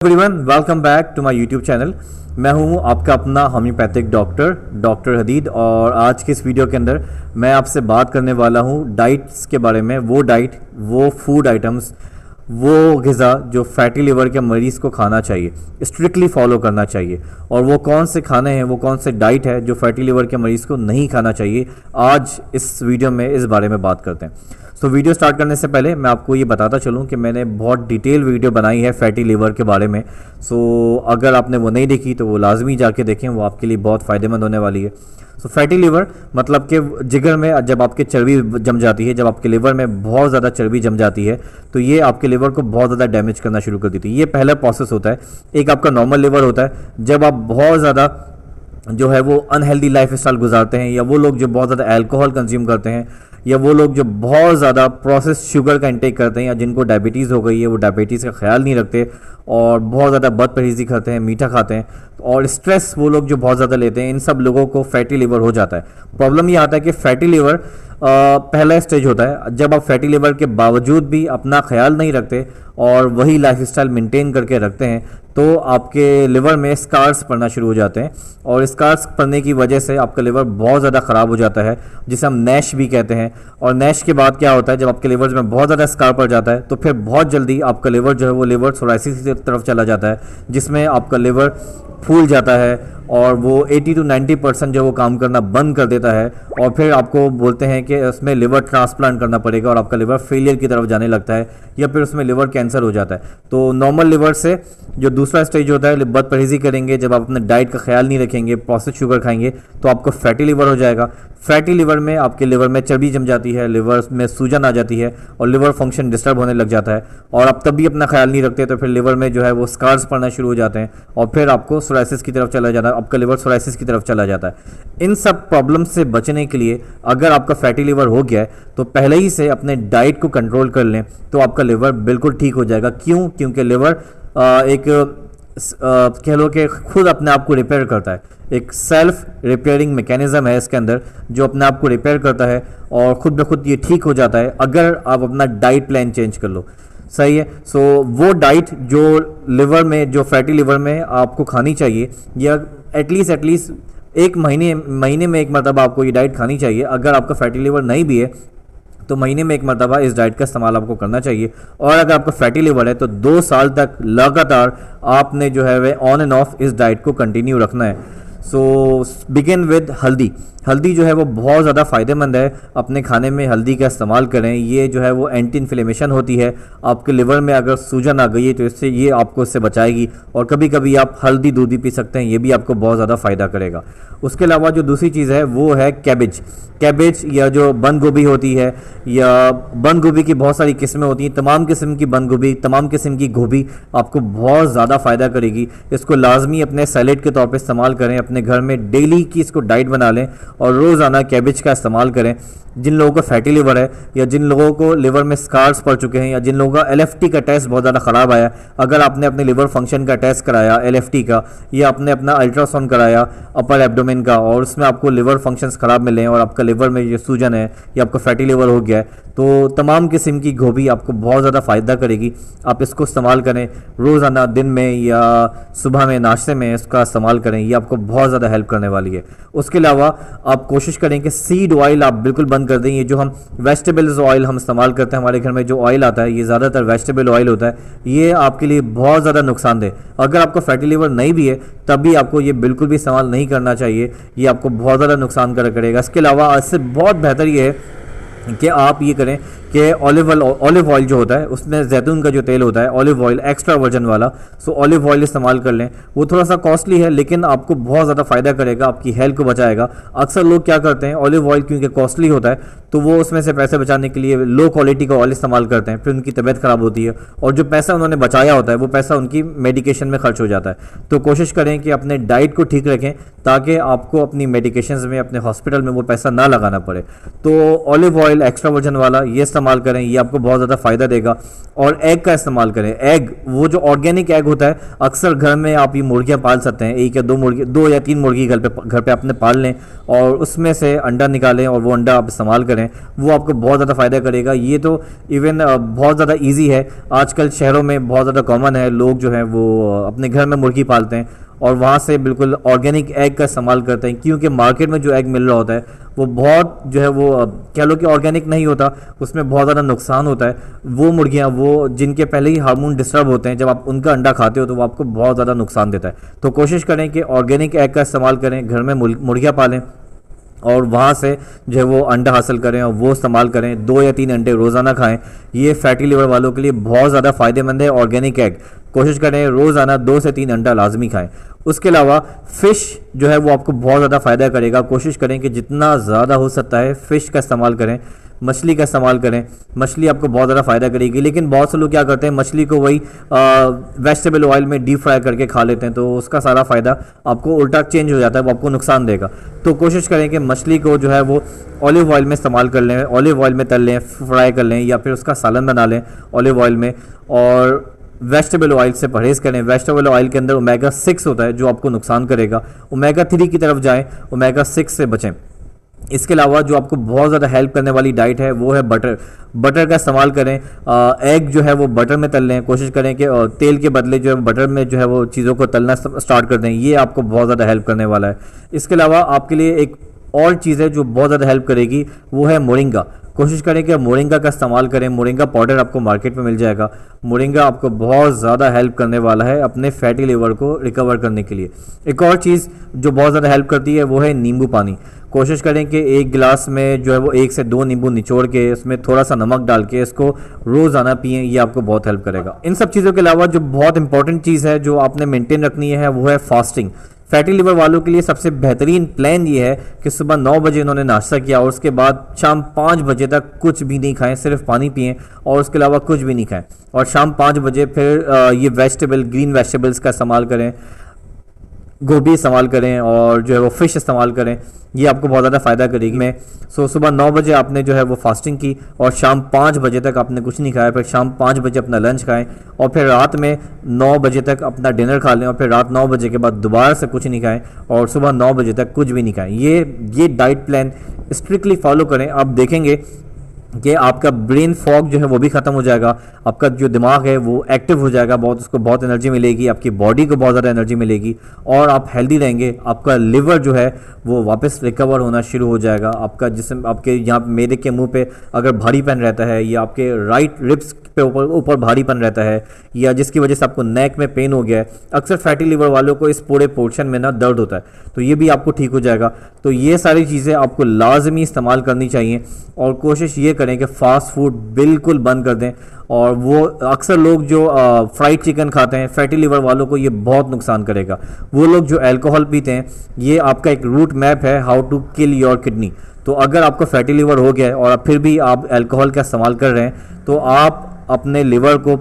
Everyone welcome back to my YouTube channel. मैं हूं आपका अपना होम्योपैथिक डॉक्टर हदीद और आज के इस वीडियो के अंदर मैं आपसे बात करने वाला हूं डाइट्स के बारे में। वो डाइट, वो फूड आइटम्स, वो ग़िज़ा जो फैटी लिवर के मरीज़ को खाना चाहिए, स्ट्रिक्टली फॉलो करना चाहिए। और वो कौन से खाने हैं, वो कौन से डाइट है जो फैटी लिवर के मरीज़ को नहीं खाना चाहिए, आज इस वीडियो में इस बारे में बात करते हैं। तो वीडियो स्टार्ट करने से पहले मैं आपको ये बताता चलूँ कि मैंने बहुत डिटेल वीडियो बनाई है फैटी लिवर के बारे में। अगर आपने वो नहीं देखी तो वो लाजमी जाके देखें, वो आपके लिए बहुत फ़ायदेमंद होने वाली है। फैटी लिवर मतलब कि जिगर में जब आपके चर्बी जम जाती है, जब आपके लिवर में बहुत ज़्यादा चर्बी जम जाती है तो ये आपके लिवर को बहुत ज़्यादा डैमेज करना शुरू कर देती है। ये पहला प्रोसेस होता है। एक आपका नॉर्मल लिवर होता है, जब आप बहुत ज़्यादा जो है वो अनहेल्दी लाइफ स्टाइल गुजारते हैं, या वो लोग जो बहुत ज़्यादा अल्कोहल कंज्यूम करते हैं, या वो लोग जो बहुत ज़्यादा प्रोसेस शुगर का इंटेक करते हैं, या जिनको डायबिटीज़ हो गई है, वो डायबिटीज़ का ख्याल नहीं रखते और बहुत ज़्यादा बदपरहेज़ी करते हैं, मीठा खाते हैं, और स्ट्रेस वो लोग जो बहुत ज़्यादा लेते हैं, इन सब लोगों को फैटी लिवर हो जाता है। प्रॉब्लम ये आता है कि फैटी लिवर पहला स्टेज होता है जब आप फैटी लिवर के बावजूद भी अपना ख्याल नहीं रखते और वही लाइफस्टाइल मेंटेन करके रखते हैं, तो आपके लिवर में स्कार्स पड़ना शुरू हो जाते हैं। और स्कार्स पड़ने की वजह से आपका लिवर बहुत ज़्यादा ख़राब हो जाता है, जिसे हम नैश भी कहते हैं। और नैश के बाद क्या होता है, जब आपके लिवर में बहुत ज़्यादा स्कार पड़ जाता है तो फिर बहुत जल्दी आपका लिवर जो है वो लिवर सोराइसिस की तरफ चला जाता है, जिसमें आपका लिवर फूल जाता है और वो 80 to 90% जो वो काम करना बंद कर देता है। और फिर आपको बोलते हैं कि उसमें लिवर ट्रांसप्लांट करना पड़ेगा और आपका लिवर फेलियर की तरफ जाने लगता है, या फिर उसमें लिवर कैंसर हो जाता है। तो नॉर्मल लिवर से जो दूसरा स्टेज होता है, बदपरहेज़ी करेंगे, जब आप अपने डाइट का ख्याल नहीं रखेंगे, प्रोसेस शुगर खाएंगे, तो आपको फैटी लिवर हो जाएगा। फैटी लिवर में आपके लिवर में चर्बी जम जाती है, लिवर में सूजन आ जाती है और लिवर फंक्शन डिस्टर्ब होने लग जाता है। और आप तब भी अपना ख्याल नहीं रखते तो फिर लिवर में जो है वो स्कार्स पड़ना शुरू हो जाते हैं और फिर आपको सोराइसिस की तरफ चला जाता है, आपका लिवर सोराइसिस की तरफ चला जाता है। इन सब प्रॉब्लम से बचने के लिए अगर आपका फैटी लिवर हो गया है तो पहले ही से अपने डाइट को कंट्रोल कर लें तो आपका लिवर बिल्कुल ठीक हो जाएगा। क्यों? क्योंकि लिवर एक कह लो कि खुद अपने आप को रिपेयर करता है। एक सेल्फ रिपेयरिंग मैकेनिज्म है इसके अंदर जो अपने आप को रिपेयर करता है और खुद ब खुद ये ठीक हो जाता है अगर आप अपना डाइट प्लान चेंज कर लो। सही है। वो डाइट जो लिवर में, जो फैटी लिवर में आपको खानी चाहिए, या एटलीस्ट एक महीने में एक मरतबा आपको ये डाइट खानी चाहिए। अगर आपका फैटी लिवर नहीं भी है तो महीने में एक मरतबा इस डाइट का इस्तेमाल आपको करना चाहिए। और अगर आपका फैटी लिवर है तो 2 साल तक लगातार आपने जो है वह ऑन एंड ऑफ इस डाइट को कंटिन्यू रखना है। बिगिन विद हल्दी। हल्दी जो है वो बहुत ज़्यादा फ़ायदेमंद है। अपने खाने में हल्दी का इस्तेमाल करें। ये जो है वो एंटी इन्फ्लेमेशन होती है। आपके लिवर में अगर सूजन आ गई है तो ये आपको इससे बचाएगी। और कभी कभी आप हल्दी दूध भी पी सकते हैं, ये भी आपको बहुत ज़्यादा फ़ायदा करेगा। उसके अलावा जो दूसरी चीज़ है वो है कैबेज या जो बंद गोभी होती है, या बंद गोभी की बहुत सारी किस्में होती हैं। तमाम किस्म की बंद गोभी, तमाम किस्म की गोभी आपको बहुत ज़्यादा फ़ायदा करेगी। इसको लाजमी अपने सैलेड के तौर पे इस्तेमाल करें। अपने घर में डेली की इसको डाइट बना लें और रोज़ाना कैबेज का इस्तेमाल करें। जिन लोगों को फैटी लिवर है, या जिन लोगों को लिवर में स्कार्स पड़ चुके हैं, या जिन लोगों का LFT का टेस्ट बहुत ज़्यादा ख़राब आया, अगर आपने अपने लिवर फंक्शन का टेस्ट कराया LFT का, या आपने अपना अल्ट्रासाउंड कराया अपर एब्डोमेन का और उसमें आपको लिवर फंक्शंस ख़राब मिले और आपका लिवर में जो सूजन है या आपका फैटी लिवर हो गया है, तो तमाम किस्म की गोभी आपको बहुत ज़्यादा फ़ायदा करेगी। आप इसको इस्तेमाल करें रोज़ाना, दिन में या सुबह में नाश्ते में इसका इस्तेमाल करें। ये आपको बहुत ज़्यादा हेल्प करने वाली है। उसके अलावा आप कोशिश करें कि सीड ऑयल आप बिल्कुल बंद कर दें। ये जो हम वेजिटेबल्स ऑयल हम इस्तेमाल करते हैं, हमारे घर में जो ऑयल आता है ये ज़्यादातर वेजिटेबल ऑयल होता है। ये आपके लिए बहुत ज़्यादा नुकसानदेह। अगर आपका फैटी लिवर नहीं भी है तब भी आपको ये बिल्कुल भी इस्तेमाल नहीं करना चाहिए। ये आपको बहुत ज़्यादा नुकसान करेगा। इसके अलावा इससे बहुत बेहतर ये है कि आप ये करें कि ऑलिव ऑयल जो होता है उसमें जैतून का जो तेल होता है, ऑलिव ऑयल एक्स्ट्रा वर्जन वाला, ऑलिव ऑयल इस्तेमाल कर लें। वो थोड़ा सा कॉस्टली है लेकिन आपको बहुत ज़्यादा फ़ायदा करेगा, आपकी हेल्थ को बचाएगा। अक्सर लोग क्या करते हैं, ऑलिव ऑयल क्योंकि कॉस्टली होता है तो वो उसमें से पैसे बचाने के लिए लो क्वालिटी का ऑयल इस्तेमाल करते हैं, फिर उनकी तबीयत ख़राब होती है और जो पैसा उन्होंने बचाया होता है वो पैसा उनकी मेडिकेशन में खर्च हो जाता है। तो कोशिश करें कि अपने डाइट को ठीक रखें ताकि आपको अपनी मेडिकेशंस में, अपने हॉस्पिटल में वो पैसा ना लगाना पड़े। तो olive oil oil extra version वाला ये इस्तेमाल करें, ये आपको बहुत ज़्यादा फ़ायदा देगा। और एग का इस्तेमाल करें, एग वो जो ऑर्गेनिक एग होता है, अक्सर घर में आप ये मुर्गियाँ पाल सकते हैं, एक या दो मुर्गी, 2 या 3 मुर्गी घर पे आपने पाल लें और उसमें से अंडा निकालें और वो अंडा आप इस्तेमाल करें, वो आपको बहुत ज़्यादा फ़ायदा करेगा। ये तो इवन बहुत ज़्यादा ईजी है, आजकल शहरों में बहुत ज़्यादा कॉमन है, लोग जो हैं वो अपने घर में मुर्गी पालते हैं और वहाँ से बिल्कुल ऑर्गेनिक एग का इस्तेमाल करते हैं, क्योंकि मार्केट में जो एग मिल रहा होता है वो बहुत जो है वो कह लो कि ऑर्गेनिक नहीं होता, उसमें बहुत ज़्यादा नुकसान होता है। वो मुर्गियाँ वो जिनके पहले ही हार्मोन डिस्टर्ब होते हैं, जब आप उनका अंडा खाते हो तो वो आपको बहुत ज़्यादा नुकसान देता है। तो कोशिश करें कि ऑर्गेनिक एग का इस्तेमाल करें, घर में मुर्गियाँ पालें और वहाँ से जो है वो अंडा हासिल करें और वो इस्तेमाल करें। 2 या 3 अंडे रोज़ाना खाएं, ये फैटी लिवर वालों के लिए बहुत ज़्यादा फ़ायदेमंद है। ऑर्गेनिक एग कोशिश करें रोज़ाना 2 से 3 अंडा लाजमी खाएं। उसके अलावा फ़िश जो है वो आपको बहुत ज़्यादा फ़ायदा करेगा। कोशिश करें कि जितना ज़्यादा हो सकता है फ़िश का इस्तेमाल करें, मछली का इस्तेमाल करें, मछली आपको बहुत ज़्यादा फ़ायदा करेगी। लेकिन बहुत से लोग क्या करते हैं, मछली को वही वेजिटेबल ऑयल में डीप फ्राई करके खा लेते हैं, तो उसका सारा फ़ायदा आपको उल्टा चेंज हो जाता है, वो आपको नुकसान देगा। तो कोशिश करें कि मछली को जो है वो ऑलिव ऑयल में इस्तेमाल कर लें, ऑलिव ऑयल में तल लें, फ्राई कर लें या फिर उसका सालन बना लें ऑलिव ऑयल में। और वेजिटेबल ऑयल से परहेज़ करें। वेजिटेबल ऑयल के अंदर ओमेगा 6 होता है जो आपको नुकसान करेगा। ओमेगा 3 की तरफ जाएं, ओमेगा 6 से बचें। इसके अलावा जो आपको बहुत ज़्यादा हेल्प करने वाली डाइट है वो है बटर। बटर का इस्तेमाल करें, एग जो है वो बटर में तल लें। कोशिश करें कि तेल के बदले जो है बटर में जो है वो चीज़ों को तलना स्टार्ट कर दें, ये आपको बहुत ज़्यादा हेल्प करने वाला है। इसके अलावा आपके लिए एक और चीज़ है जो बहुत ज़्यादा हेल्प करेगी, वो है मोरिंगा। कोशिश करें कि मोरिंगा का इस्तेमाल करें। मोरिंगा पाउडर आपको मार्केट में मिल जाएगा। मोरिंगा आपको बहुत ज़्यादा हेल्प करने वाला है अपने फैटी लिवर को रिकवर करने के लिए। एक और चीज़ जो बहुत ज़्यादा हेल्प करती है वो है नींबू पानी। कोशिश करें कि 1 गिलास में जो है वो 1 से 2 नींबू निचोड़ के उसमें थोड़ा सा नमक डाल के इसको रोज़ाना पिएं, ये आपको बहुत हेल्प करेगा। इन सब चीज़ों के अलावा जो बहुत इंपॉर्टेंट चीज़ है जो आपने मेंटेन रखनी है वो है फास्टिंग। फैटी लिवर वालों के लिए सबसे बेहतरीन प्लान ये है कि सुबह 9 बजे इन्होंने नाश्ता किया और उसके बाद शाम 5 बजे तक कुछ भी नहीं खाएं, सिर्फ पानी पिएं और उसके अलावा कुछ भी नहीं खाएं। और शाम 5 बजे फिर ये ग्रीन वेजिटेबल्स का इस्तेमाल करें, गोभी इस्तेमाल करें और जो है वो फ़िश इस्तेमाल करें, ये आपको बहुत ज़्यादा फ़ायदा करेगी। सुबह 9 बजे आपने जो है वो फास्टिंग की और शाम 5 बजे तक आपने कुछ नहीं खाया, फिर शाम 5 बजे अपना लंच खाएं और फिर रात में 9 बजे तक अपना डिनर खा लें और फिर रात 9 बजे के बाद दोबारा से कुछ नहीं खाएं और सुबह 9 बजे तक कुछ भी नहीं खाएं। ये डाइट प्लान स्ट्रिक्टली फॉलो करें, आप देखेंगे कि आपका ब्रेन फॉग जो है वो भी ख़त्म हो जाएगा, आपका जो दिमाग है वो एक्टिव हो जाएगा, उसको बहुत एनर्जी मिलेगी, आपकी बॉडी को बहुत ज़्यादा एनर्जी मिलेगी और आप हेल्दी रहेंगे। आपका लिवर जो है वो वापस रिकवर होना शुरू हो जाएगा। आपका जिस्म, आपके यहाँ मेरे के मुंह पे अगर भारीपन रहता है या आपके राइट रिब्स पे ऊपर भारीपन रहता है या जिसकी वजह से आपको नेक में पेन हो गया है, अक्सर फैटी लिवर वालों को इस पूरे पोर्शन में ना दर्द होता है, तो ये भी आपको ठीक हो जाएगा। तो ये सारी चीज़ें आपको लाजमी इस्तेमाल करनी चाहिए और कोशिश ये करें कि फ़ास्ट फूड बिल्कुल बंद कर दें। और वो अक्सर लोग जो फ्राइड चिकन खाते हैं, फैटी लिवर वालों को ये बहुत नुकसान करेगा। वो लोग जो अल्कोहल पीते हैं, ये आपका एक रूट मैप है how to kill your kidney. तो अगर आपको फैटी लिवर हो गया है और फिर भी आप अल्कोहल का इस्तेमाल कर रहे हैं तो आप अपने लिवर को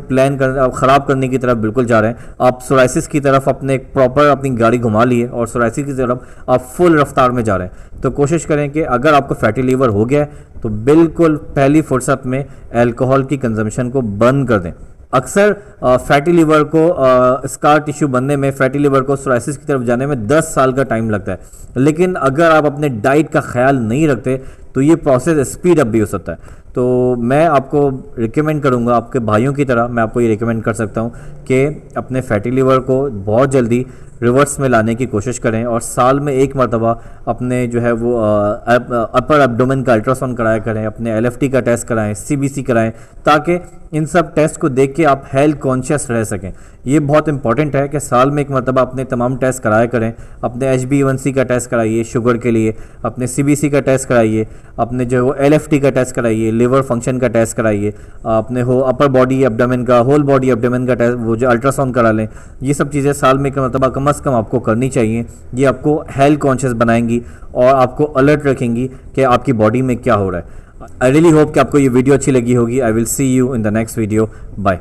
ख़राब करने की तरफ बिल्कुल जा रहे हैं। आप सोराइसिस की तरफ अपनी गाड़ी घुमा लिए और सोराइसिस की तरफ आप फुल रफ्तार में जा रहे हैं। तो कोशिश करें कि अगर आपको फैटी लिवर हो गया है तो बिल्कुल पहली फुर्सत में अल्कोहल की कंजम्पशन को बंद कर दें। अक्सर फैटी लिवर को स्कार टिश्यू बनने में, फैटी लिवर को सोराइसिस की तरफ जाने में 10 साल का टाइम लगता है, लेकिन अगर आप अपने डाइट का ख्याल नहीं रखते तो ये प्रोसेस स्पीड अप भी हो सकता है। तो मैं आपको रिकमेंड करूँगा, आपके भाइयों की तरह मैं आपको ये रिकमेंड कर सकता हूँ कि अपने फैटी लिवर को बहुत जल्दी रिवर्स में लाने की कोशिश करें और साल में 1 मरतबा अपने जो है वो अपर एब्डोमेन का अल्ट्रासाउंड कराया करें, अपने LFT का टेस्ट कराएं, CBC कराएं, ताकि इन सब टेस्ट को देख के आप हेल्थ कॉन्शियस रह सकें। ये बहुत इंपॉर्टेंट है कि साल में 1 मरतबा अपने तमाम टेस्ट कराया करें। अपने HbA1c का टेस्ट कराइए शुगर के लिए, अपने CBC का टेस्ट कराइए, अपने जो है वो LFT का टेस्ट कराइए, लिवर फंक्शन का टेस्ट कराइए, अपने अपर बॉडी एब्डोमेन का, होल बॉडी एब्डोमेन का टेस्ट वो जो अल्ट्रासाउंड करा लें। ये सब चीज़ें साल में 1 मरतबा कम अज़ कम आपको करनी चाहिए। ये आपको हेल्थ कॉन्शियस बनाएंगी और आपको अलर्ट रखेंगी कि आपकी बॉडी में क्या हो रहा है। आई रियली होप कि आपको ये वीडियो अच्छी लगी होगी। I will see you in the next video. Bye.